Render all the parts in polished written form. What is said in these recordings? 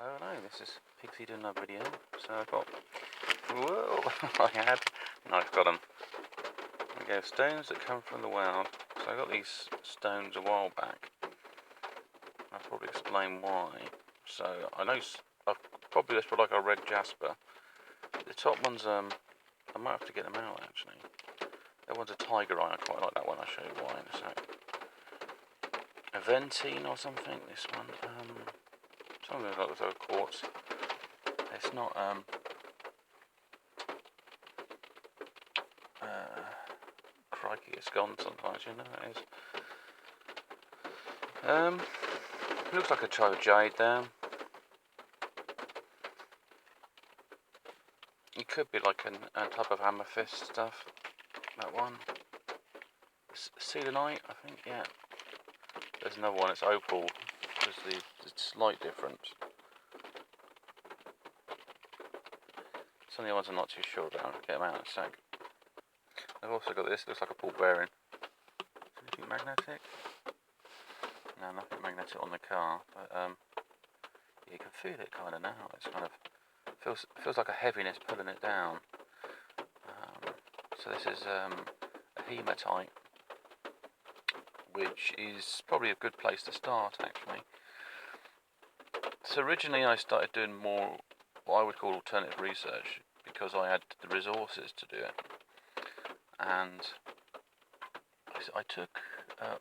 Hello, this is Pixie doing another video. So I've got, whoa, I've got them. There we go, stones that come from the world. So I got these stones a while back. I'll probably explain why. So I know I've probably just put like a red jasper. The top one's, I might have to get them out actually. That one's a tiger eye, I quite like that one, I'll show you why in a sec. A ventine or something, this one. Something like this other quartz. It's not crikey, it's gone sometimes, you know it is. Looks like a child jade there. It could be like a type of amethyst stuff. That one. Selenite, I think, yeah. There's another one, it's opal. There's the slight difference. Some of the ones I'm not too sure about. I'll get them out in a sec. I've also got this, looks like a ball bearing. Anything magnetic? No, nothing magnetic on the car, but you can feel it kind of now. It's kind of feels like a heaviness pulling it down. So this is a hematite, which is probably a good place to start actually. So originally I started doing more what I would call alternative research because I had the resources to do it, and I took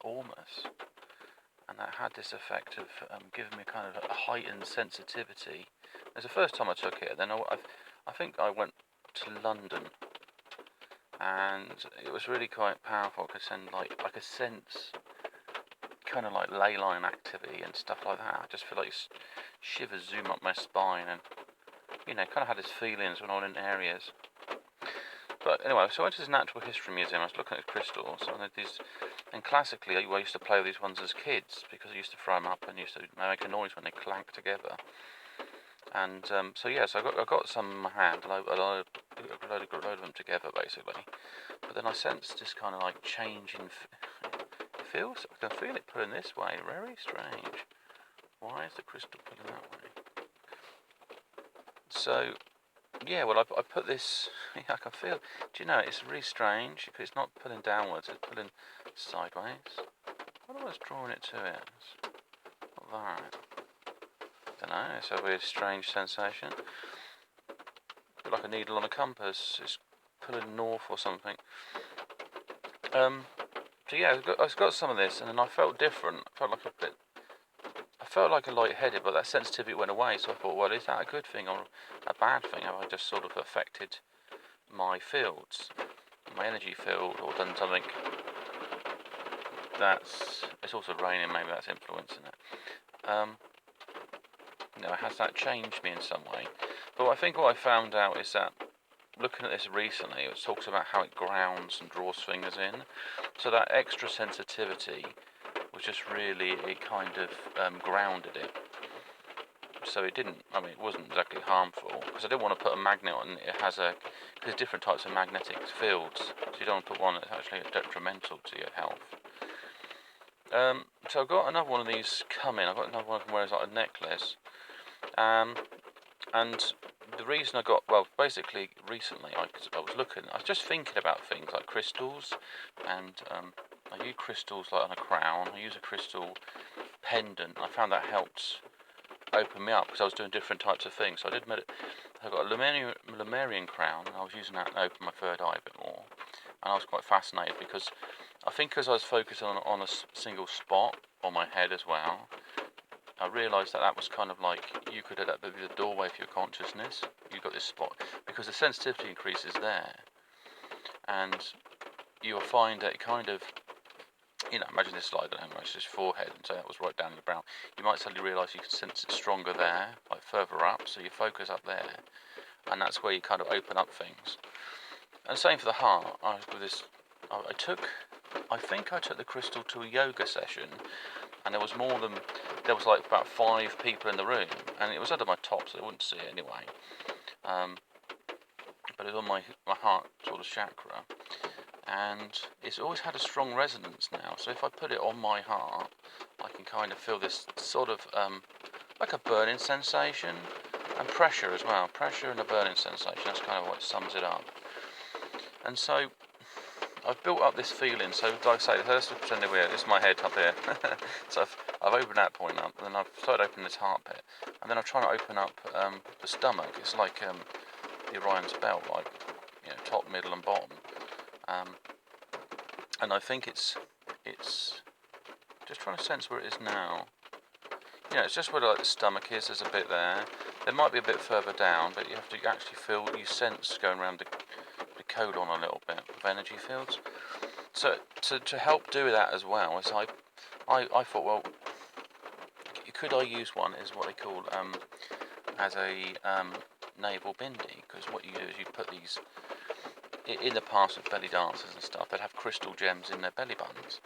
ormus, and that had this effect of giving me kind of a heightened sensitivity. It was the first time I took it. Then I think I went to London, and it was really quite powerful. I could send like I could sense kind of like ley line activity and stuff like that. I just feel like shivers zoom up my spine, and you know, kind of had these feelings when I was in areas. But anyway, so I went to this natural history museum. I was looking at crystals, and classically I used to play with these ones as kids because I used to throw them up and used to make a noise when they clank together. And so I got some in my hand, and I loaded them together basically. But then I sensed this kind of like change in feels. I can feel it pulling this way. Very strange. Why is the crystal pulling that way? So yeah, well I put this. I can feel. Do you know? It's really strange because it's not pulling downwards. It's pulling sideways. I don't know what's drawing it to it. It's not that. I don't know. It's a weird, strange sensation. A bit like a needle on a compass. It's pulling north or something. So yeah, I've got some of this, and then I felt different. I felt like a lightheaded, but that sensitivity went away. So I thought, well, is that a good thing or a bad thing? Have I just sort of affected my fields, my energy field, or done something it's also raining? Maybe that's influencing it. Has that changed me in some way? But I think what I found out is that looking at this recently, it talks about how it grounds and draws things in. So that extra sensitivity was just really, it kind of grounded it. So it wasn't exactly harmful, because I didn't want to put a magnet on it. Because there's different types of magnetic fields, so you don't want to put one that's actually detrimental to your health. So I've got another one of these coming. I've got another one where it's like a necklace. And the reason I got, well, basically recently I was just thinking about things like crystals, and I use crystals like on a crown. I use a crystal pendant. I found that helped open me up because I was doing different types of things. So I got a Lemurian crown, and I was using that to open my third eye a bit more. And I was quite fascinated because I think as I was focusing on a single spot on my head as well, I realised that was kind of like you could be the doorway for your consciousness. You've got this spot because the sensitivity increases there, and you'll find that it kind of, imagine this slide on it's just forehead, and so that was right down your brow. You might suddenly realise you can sense it stronger there, like further up, so you focus up there, and that's where you kind of open up things. And same for the heart. I think I took the crystal to a yoga session, and there was like about 5 people in the room, and it was under my top, so they wouldn't see it anyway. But it was on my heart sort of chakra, and it's always had a strong resonance now. So if I put it on my heart, I can kind of feel this sort of like a burning sensation, and pressure as well. Pressure and a burning sensation. That's kind of what sums it up. And so I've built up this feeling. So like I say, let's pretend that this is my head up here. So I've opened that point up, and then I've started opening this heart bit, and then I'm trying to open up the stomach. It's like the Orion's belt, like top, middle, and bottom. And I think it's just trying to sense where it is now. It's just where like the stomach is. There's a bit there. There might be a bit further down, but you have to actually feel, you sense going around the codon a little bit of energy fields. So to help do that as well, is I thought, well, could I use one? Is what they call as a naval bindi, because what you do is you put these. In the past with belly dancers and stuff, they'd have crystal gems in their belly buttons.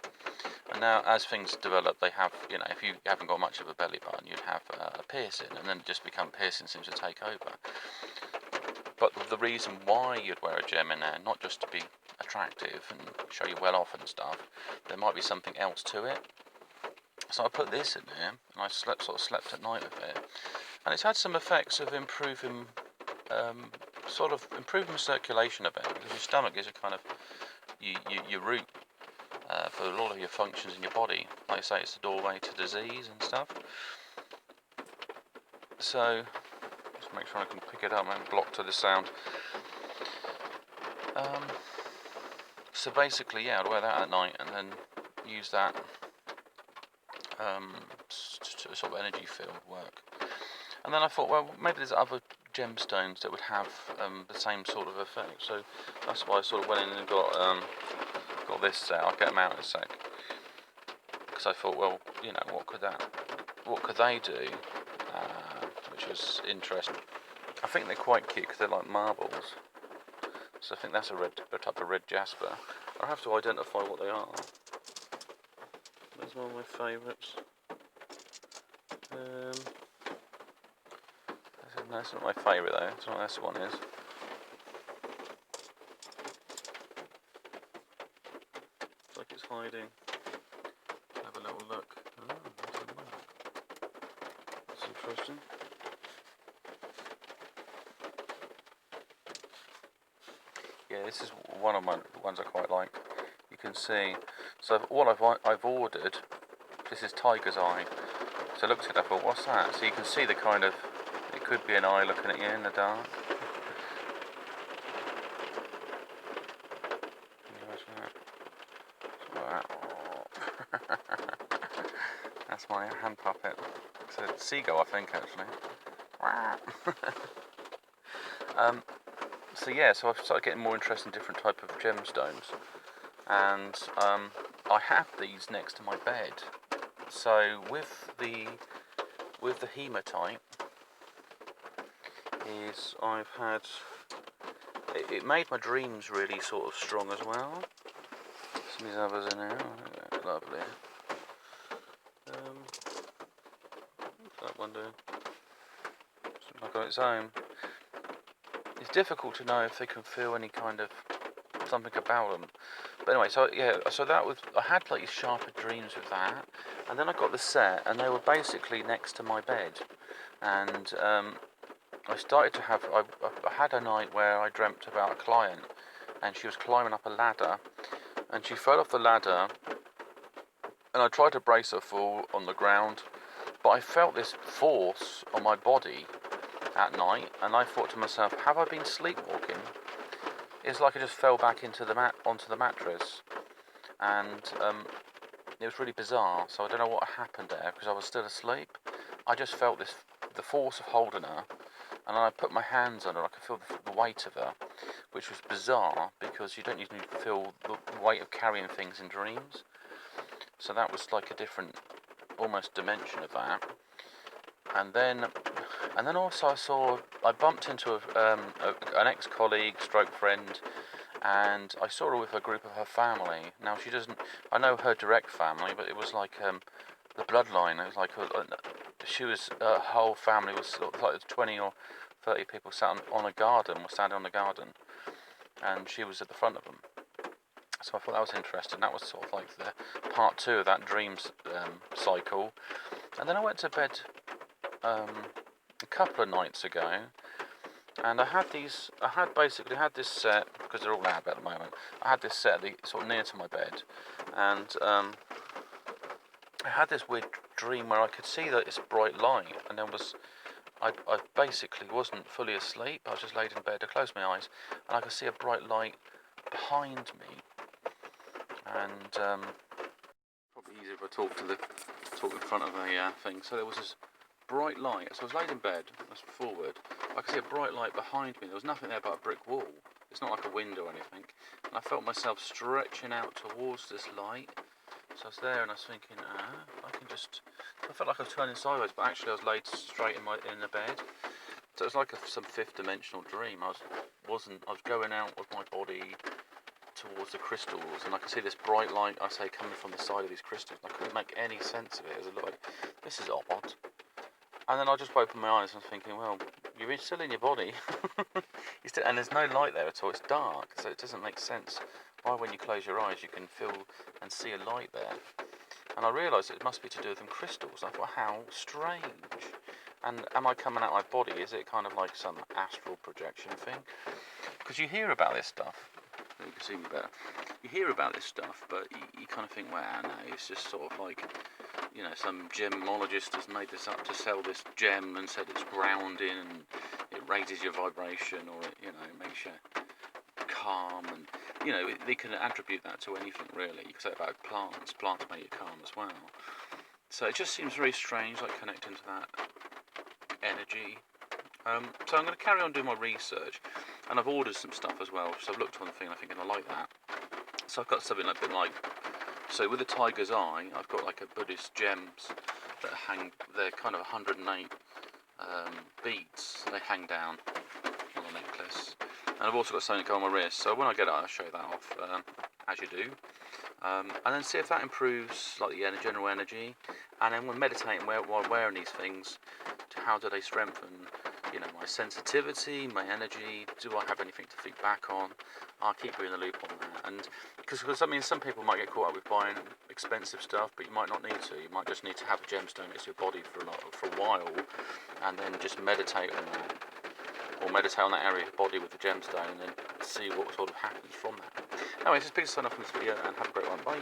And now, as things develop, they have, if you haven't got much of a belly button, you'd have a piercing, and then just become piercing seems to take over. But the reason why you'd wear a gem in there, not just to be attractive and show you well off and stuff, there might be something else to it. So I put this in there, and I slept at night with it, and it's had some effects of improving circulation a bit, because your stomach is a kind of your root for a lot of your functions in your body. Like I say, it's the doorway to disease and stuff. So just make sure I can pick it up and block to the sound. So basically, I'd wear that at night and then use that to sort of energy field work. And then I thought, well, maybe there's other gemstones that would have the same sort of effect. So that's why I sort of went in and got this set. I'll get them out in a sec. Because I thought, well, what could they do? Which was interesting. I think they're quite cute because they're like marbles. So I think that's a type of red jasper. I have to identify what they are. There's one of my favourites. That's not my favourite though. That's what this one is. Looks like it's hiding. Have a little look. Oh, that's a mark. That's interesting. Yeah, this is one of my ones I quite like. You can see. So what I've ordered. This is tiger's eye. So I looked at it, I thought, what's that? So you can see the kind of, it could be an eye looking at you in the dark. Can you imagine that? That's my hand puppet. It's a seagull, I think, actually. So I've started getting more interested in different type of gemstones. And I have these next to my bed. So with the hematite, is I've had it made my dreams really sort of strong as well. Some of these others in there, lovely. What's that one doing? Seems like on its own. It's difficult to know if they can feel any kind of something about them. But anyway, so that was, I had like sharper dreams with that, and then I got the set, and they were basically next to my bed, and I started to have, I had a night where I dreamt about a client, and she was climbing up a ladder, and she fell off the ladder, and I tried to brace her fall on the ground, but I felt this force on my body at night, and I thought to myself, have I been sleepwalking? It's like I just fell back into onto the mattress, and it was really bizarre. So I don't know what happened there because I was still asleep. I just felt the force of holding her, and I put my hands on her. I could feel the weight of her, which was bizarre because you don't usually feel the weight of carrying things in dreams. So that was like a different, almost dimension of that. And then also I bumped into an ex-colleague, stroke friend, and I saw her with a group of her family. Now I know her direct family, but it was like the bloodline. It was like her whole family was like 20 or 30 people sat on a garden, were standing on the garden, and she was at the front of them. So I thought that was interesting. That was sort of like the part 2 of that dreams cycle. And then I went to bed a couple of nights ago, and I had basically had this set, because they're all lab at the moment. I had this set sort of near to my bed, and I had this weird dream where I could see that it's bright light, and I basically wasn't fully asleep. I was just laid in bed. I closed my eyes, and I could see a bright light behind me. And probably easier if I talk in front of a thing. So there was this bright light. So I was laid in bed, I was forward. I could see a bright light behind me. There was nothing there but a brick wall. It's not like a window or anything. And I felt myself stretching out towards this light. So I was there and I was thinking, I felt like I was turning sideways, but actually I was laid straight in the bed. So it was like some fifth dimensional dream. I was going out with my body towards the crystals, and I could see this bright light, I say, coming from the side of these crystals. And I couldn't make any sense of it. It was like, this is odd. And then I just opened my eyes and was thinking, well, you're still in your body. And there's no light there at all. It's dark, so it doesn't make sense why when you close your eyes you can feel and see a light there. And I realised it must be to do with them crystals. I thought, how strange. And am I coming out of my body? Is it kind of like some astral projection thing? Because you hear about this stuff. You can see me better. You hear about this stuff, but you kind of think, wow, no, it's just sort of like, some gemologist has made this up to sell this gem and said it's grounding and it raises your vibration, or it makes you calm, and they can attribute that to anything really. You can say about plants make you calm as well. So it just seems very strange, like connecting to that energy. So I'm going to carry on doing my research, and I've ordered some stuff as well. So I've looked on the thing, and I'm thinking I like that. So I've got something like a bit like. So with the tiger's eye, I've got like a Buddhist gems that hang. They're kind of 108 beads. They hang down on the necklace, and I've also got something on my wrist. So when I get it, I'll show that off as you do, and then see if that improves like the general energy. And then when meditating while wearing these things, how do they strengthen? My sensitivity, my energy. Do I have anything to feed back on? I'll keep you in the loop on that. And because some people might get caught up with buying expensive stuff, but you might not need to. You might just need to have a gemstone next to your body for a while, and then just meditate on that, or meditate on that area of your body with the gemstone, and then see what sort of happens from that. Anyway, just big sign off in this video, and have a great one. Bye.